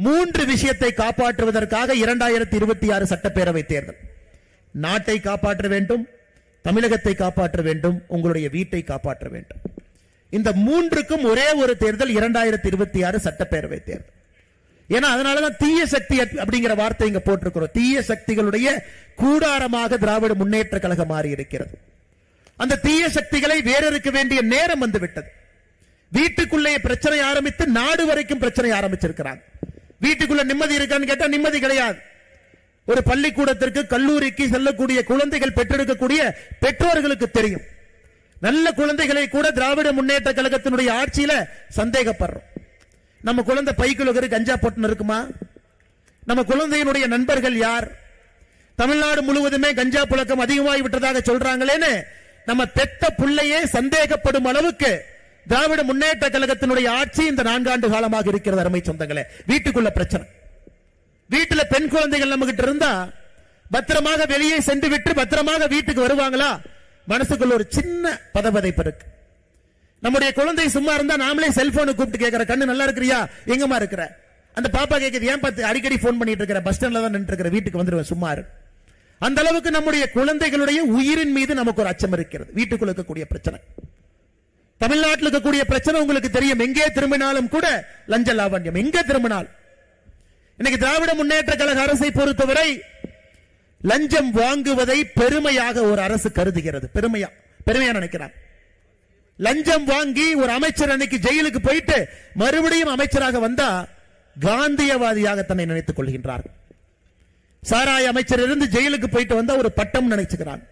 மூன்று விஷயத்தை காப்பாற்றுவதற்காக 2026 சட்டப்பேரவை தேர்தல். நாட்டை காப்பாற்ற வேண்டும், தமிழகத்தை காப்பாற்ற வேண்டும், உங்களுடைய வீட்டை காப்பாற்ற வேண்டும். இந்த மூன்றுக்கும் ஒரே ஒரு தேர்தல் 2026 சட்டப்பேரவை தேர்தல். ஏன்னா அதனாலதான் தீய சக்தி அப்படிங்கிற வார்த்தை இங்க போட்டிருக்கிறோம். தீய சக்திகளுடைய கூடாரமாக திராவிட முன்னேற்ற கழகம் மாறி இருக்கிறது. அந்த தீய சக்திகளை வேறறுக்க வேண்டிய நேரம் வந்து விட்டது. வீட்டுக்குள்ளே பிரச்சனை ஆரம்பித்து நாடு வரைக்கும் பிரச்சனை ஆரம்பிச்சிருக்கிறாங்க. வீட்டுக்குள்ள நிம்மதி இருக்கான்னு கேட்டா நிம்மதி கிடையாது. ஒரு பள்ளிக்கூடத்திற்கு கல்லூரிக்கு செல்லக்கூடிய குழந்தைகள் பெற்றெடுக்கக்கூடிய பெற்றோர்களுக்கு தெரியும். நல்ல குழந்தைகளை கூட திராவிட முன்னேற்ற கழகத்தினுடைய ஆட்சியில சந்தேகப்படுறோம். நம்ம குழந்தை பைக்குள்ள கஞ்சா போட்டு இருக்குமா? நம்ம குழந்தையினுடைய நண்பர்கள் யார்? தமிழ்நாடு முழுவதுமே கஞ்சா புழக்கம் அதிகமாகி விட்டதாக சொல்றாங்களேன்னு நம்ம பெத்த பிள்ளையே சந்தேகப்படும் அளவுக்கு திராவிட முன்னேற்ற கழகத்தினுடைய ஆட்சி இந்த 4 ஆண்டு காலமாக இருக்கிறது. அருமை சொந்தங்களே, வீட்டுக்குள்ள பிரச்சனை. வீட்டுல பெண் குழந்தைகள் நம்ம கிட்ட இருந்தா பத்திரமாக வெளியே சென்று விட்டு பத்திரமாக வீட்டுக்கு வருவாங்களா? மனசுக்குள்ள ஒரு சின்ன பதபதைப்பு இருக்கு. நம்முடைய குழந்தை சும்மா இருந்தா நாமளே செல்போனை கூப்பிட்டு கேட்கிற, கண்ணு நல்லா இருக்கிறியா, எங்கம்மா இருக்கிற? அந்த பாப்பா கேட்குது, ஏன் பார்த்து அடிக்கடி போன் பண்ணிட்டு இருக்கிற, பஸ் ஸ்டாண்ட்ல தான் நின்று இருக்கிற, வீட்டுக்கு வந்துருவேன் சும்மா இரு. அந்த அளவுக்கு நம்முடைய குழந்தைகளுடைய உயிரின் மீது நமக்கு ஒரு அச்சம் இருக்கிறது. வீட்டுக்குள்ள இருக்கக்கூடிய பிரச்சனை, தமிழ்நாட்டில் இருக்கக்கூடிய பிரச்சனை உங்களுக்கு தெரியும். எங்கே திரும்பினாலும் கூட லஞ்ச லாவண்யம், எங்கே திரும்பினாலும். இன்னைக்கு திராவிட முன்னேற்ற கழக அரசை பொறுத்தவரை லஞ்சம் வாங்குவதை பெருமையாக ஒரு அரசு கருதுகிறது. பெருமையா நினைக்கிறார். லஞ்சம் வாங்கி ஒரு அமைச்சர் அன்னைக்கு ஜெயிலுக்கு போயிட்டு மறுபடியும் அமைச்சராக வந்தா காந்தியவாதியாக தன்னை நினைத்துக் கொள்கின்றார். சாராய அமைச்சர் இருந்து ஜெயிலுக்கு போயிட்டு வந்தா ஒரு பட்டம் நினைச்சுக்கிறார்.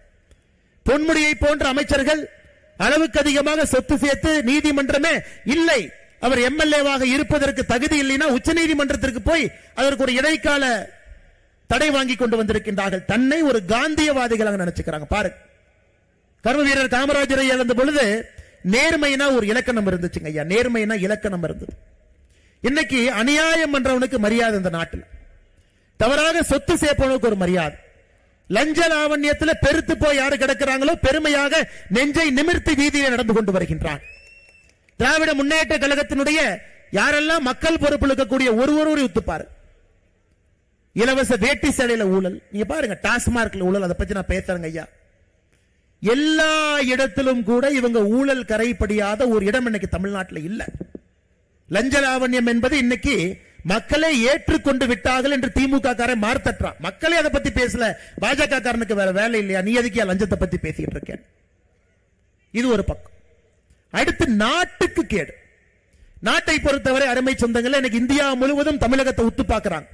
பொன்முடியை போன்ற அமைச்சர்கள் அளவுக்கு அதிகமாக சொத்து சேர்த்து நீதிமன்றமே இல்லை, அவர் எம்எல்ஏவாக இருப்பதற்கு தகுதி இல்லைன்னா உச்ச நீதிமன்றத்திற்கு போய் அதற்கு ஒரு இடைக்கால தடை வாங்கி கொண்டு வந்திருக்கின்றார்கள். தன்னை ஒரு காந்தியவாதிகளாக நினைச்சுக்கிறாங்க. பாருங்க, கர்ம வீரர் காமராஜரை இழந்த பொழுது நேர்மைனா ஒரு இலக்கணம் இருந்துச்சுங்க ஐயா. நேர்மைனா இலக்கணம் இருந்தது. இன்னைக்கு அநியாயம் பண்றவனுக்கு மரியாதை இந்த நாட்டில், தவறாக சொத்து சேர்ப்பவனுக்கு ஒரு மரியாதை. லஞ்ச லாவண்யத்தில் பெருத்து போய் யாரு கிடக்கிறாங்களோ பெருமையாக நெஞ்சை நிமிர்த்தி வீதியில் நடந்து கொண்டு வருகின்றான். திராவிட முன்னேற்ற கழகத்தினுடைய யாரெல்லாம் மக்கள் பொறுப்பில் இருக்கக்கூடிய ஒருவரோடு ஒத்துப்பாரு. இலவச வேட்டி சேலையில ஊழல், நீங்க பாருங்க, டாஸ்மார்க்ல ஊழல், அதை பத்தி நான் பேசுறேங்க ஐயா. எல்லா இடத்திலும் கூட இவங்க ஊழல் கரைப்படியாத ஒரு இடம் இன்னைக்கு தமிழ்நாட்டில் இல்ல. லஞ்ச லாவண்யம் என்பது இன்னைக்கு மக்களை ஏற்றுக்கொண்டு விட்டார்கள் என்று திமுக காரன் மார்த்தட்டான். மக்களே அதை பத்தி பேசல. பாஜக காரனுக்கு வேற வேலை இல்லையா? நீ எதுக்கியா லஞ்சத்தை பத்தி பேசிட்டு இருக்கேன்? இது ஒரு பக்கம். அடுத்து நாட்டுக்கு கேடு. நாட்டை பொறுத்தவரை அருமை சொந்தங்களே, இன்னைக்கு இந்தியா முழுவதும் தமிழகத்தை உத்து பார்க்கிறாங்க.